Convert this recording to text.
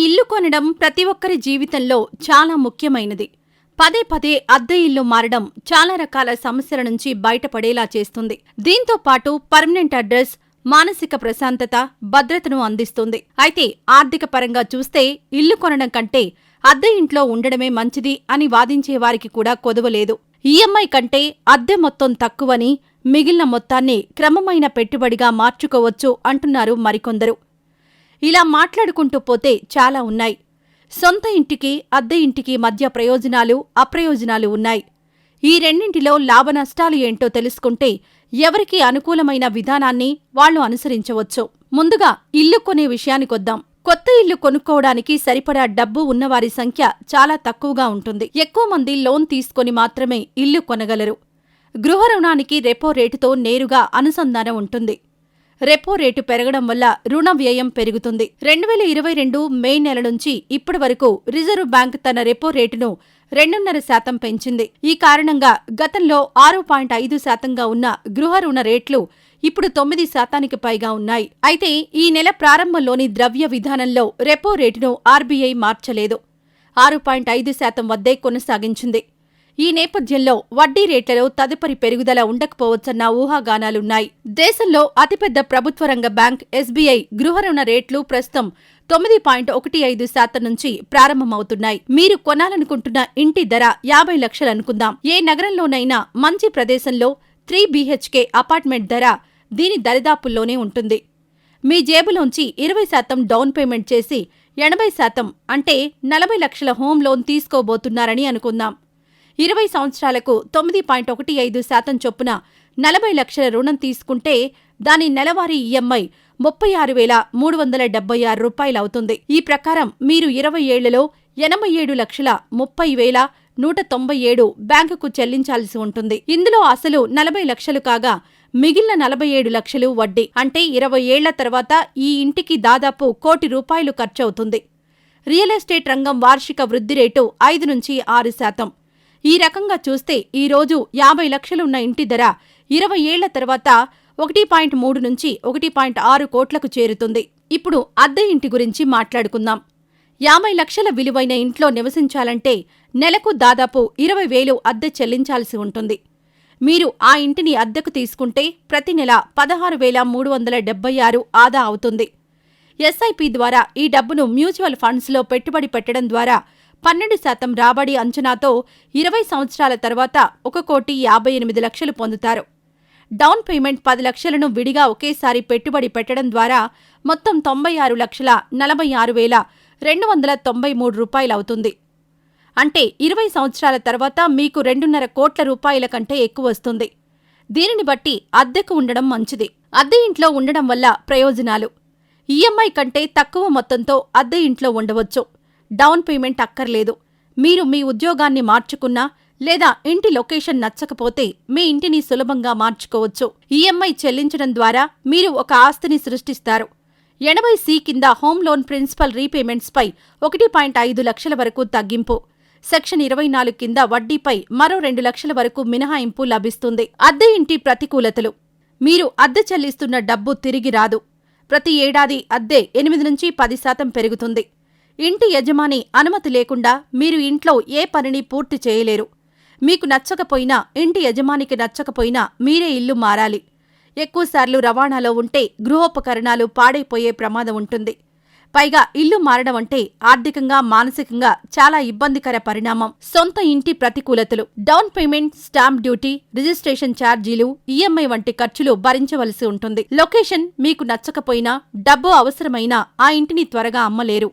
ఇల్లు కొనడం ప్రతి ఒక్కరి జీవితంలో చాలా ముఖ్యమైనది. పదే పదే అద్దె ఇల్లు మారడం చాలా రకాల సమస్యల నుంచి బయటపడేలా చేస్తుంది. దీంతో పాటు పర్మనెంట్ అడ్రస్, మానసిక ప్రశాంతత, భద్రతను అందిస్తుంది. అయితే ఆర్థిక పరంగా చూస్తే ఇల్లు కొనడం కంటే అద్దె ఇంట్లో ఉండడమే మంచిది అని వాదించే వారికి కూడా కొదవలేదు. ఈఎంఐ కంటే అద్దె మొత్తం తక్కువని, మిగిలిన మొత్తాన్ని క్రమమైన పెట్టుబడిగా మార్చుకోవచ్చు అంటున్నారు మరికొందరు. ఇలా మాట్లాడుకుంటూ పోతే చాలా ఉన్నాయి. సొంత ఇంటికి, అద్దె ఇంటికి మధ్య ప్రయోజనాలు, అప్రయోజనాలు ఉన్నాయి. ఈ రెండింటిలో లాభనష్టాలు ఏంటో తెలుసుకుంటే ఎవరికి అనుకూలమైన విధానాన్ని వాళ్లు అనుసరించవచ్చు. ముందుగా ఇల్లు కొనే విషయానికొద్దాం. కొత్త ఇల్లు కొనుక్కోవడానికి సరిపడా డబ్బు ఉన్నవారి సంఖ్య చాలా తక్కువగా ఉంటుంది. ఎక్కువ మంది లోన్ తీసుకొని మాత్రమే ఇల్లు కొనగలరు. గృహ రుణానికి రెపో రేటుతో నేరుగా అనుసంధానం ఉంటుంది. రెపో రేటు పెరగడం వల్ల రుణ వ్యయం పెరుగుతుంది. 2022 మే నెల నుంచి ఇప్పటి వరకు రిజర్వ్ బ్యాంక్ తన రెపో రేటును 2.5% పెంచింది. ఈ కారణంగా గతంలో 6.5%గా ఉన్న గృహ రుణ రేట్లు ఇప్పుడు 9% పైగా ఉన్నాయి. అయితే ఈ నెల ప్రారంభంలోని ద్రవ్య విధానంలో రెపో రేటును ఆర్బీఐ మార్చలేదు. 6.5% వద్దే కొనసాగించింది. ఈ నేపథ్యంలో వడ్డీ రేట్లలో తదుపరి పెరుగుదల ఉండకపోవచ్చన్న ఊహాగానాలున్నాయి. దేశంలో అతిపెద్ద ప్రభుత్వ రంగ బ్యాంక్ ఎస్బీఐ గృహ రుణ రేట్లు ప్రస్తుతం 9.15% నుంచి ప్రారంభమవుతున్నాయి. మీరు కొనాలనుకుంటున్న ఇంటి ధర 50 లక్షలనుకుందాం. ఏ నగరంలోనైనా మంచి ప్రదేశంలో 3 BHK అపార్ట్మెంట్ ధర దీని దరిదాపుల్లోనే ఉంటుంది. మీ జేబులోంచి 20% డౌన్ పేమెంట్ చేసి 80% అంటే 40 లక్షల హోమ్ లోన్ తీసుకోబోతున్నారని అనుకుందాం. 20 సంవత్సరాలకు 9.15% చొప్పున 40 లక్షల రుణం తీసుకుంటే దాని నెలవారీ ఈఎంఐ 36,376 రూపాయలవుతుంది. ఈ ప్రకారం మీరు 20 ఏళ్లలో 87,30,197 బ్యాంకుకు చెల్లించాల్సి ఉంటుంది. ఇందులో అసలు 40 లక్షలు కాగా మిగిలిన 47 లక్షలు వడ్డీ. అంటే 20 ఏళ్ల తర్వాత ఈ ఇంటికి దాదాపు 1 కోటి రూపాయలు ఖర్చవుతుంది. రియల్ ఎస్టేట్ రంగం వార్షిక వృద్ధి రేటు 5 నుంచి 6%. ఈ రకంగా చూస్తే ఈ రోజు 50 లక్షలున్న ఇంటి ధర 20 ఏళ్ల తర్వాత 1.3 నుంచి 1.6 కోట్లకు చేరుతుంది. ఇప్పుడు అద్దె ఇంటి గురించి మాట్లాడుకుందాం. 50 లక్షల విలువైన ఇంట్లో నివసించాలంటే నెలకు దాదాపు 20,000 అద్దె చెల్లించాల్సి ఉంటుంది. మీరు ఆ ఇంటిని అద్దెకు తీసుకుంటే ప్రతి నెల 16,376 ఆదా అవుతుంది. ఎస్ఐపి ద్వారా ఈ డబ్బును మ్యూచువల్ ఫండ్స్లో పెట్టుబడి పెట్టడం ద్వారా 12% రాబడి అంచనాతో 20 సంవత్సరాల తర్వాత 1,58 లక్షలు పొందుతారు. డౌన్ పేమెంట్ 10 లక్షలను విడిగా ఒకేసారి పెట్టుబడి పెట్టడం ద్వారా మొత్తం 96,46,293 రూపాయలవుతుంది. అంటే 20 సంవత్సరాల తర్వాత మీకు 2.5 కోట్ల రూపాయల కంటే ఎక్కువ వస్తుంది. దీనిని బట్టి అద్దెకు ఉండడం మంచిది. అద్దె ఇంట్లో ఉండడం వల్ల ప్రయోజనాలు: ఈఎంఐ కంటే తక్కువ మొత్తంతో అద్దె ఇంట్లో ఉండవచ్చు. డౌన్ పేమెంట్ అక్కర్లేదు. మీరు మీ ఉద్యోగాన్ని మార్చుకున్నా లేదా ఇంటి లొకేషన్ నచ్చకపోతే మీ ఇంటిని సులభంగా మార్చుకోవచ్చు. ఈఎంఐ చెల్లించడం ద్వారా మీరు ఒక ఆస్తిని సృష్టిస్తారు. 80C కింద హోమ్ లోన్ ప్రిన్సిపల్ రీపేమెంట్స్పై 1.5 లక్షల వరకు తగ్గింపు. సెక్షన్ 24 కింద వడ్డీపై మరో 2 లక్షల వరకు మినహాయింపు లభిస్తుంది. అద్దె ఇంటి ప్రతికూలతలు: మీరు అద్దె చెల్లిస్తున్న డబ్బు తిరిగి రాదు. ప్రతి ఏడాది అద్దె 8 నుంచి 10% పెరుగుతుంది. ఇంటి యజమాని అనుమతి లేకుండా మీరు ఇంట్లో ఏ పనిని పూర్తి చేయలేరు. మీకు నచ్చకపోయినా, ఇంటి యజమానికి నచ్చకపోయినా మీరే ఇల్లు మారాలి. ఎక్కువసార్లు రవాణాలో ఉంటే గృహోపకరణాలు పాడైపోయే ప్రమాదం ఉంటుంది. పైగా ఇల్లు మారడం అంటే ఆర్థికంగా, మానసికంగా చాలా ఇబ్బందికర పరిణామం. సొంత ఇంటి ప్రతికూలతలు: down payment, stamp duty, registration ఛార్జీలు, ఈఎంఐ వంటి ఖర్చులు భరించవలసి ఉంటుంది. లొకేషన్ మీకు నచ్చకపోయినా, డబ్బు అవసరమైనా ఆ ఇంటిని త్వరగా అమ్మలేరు.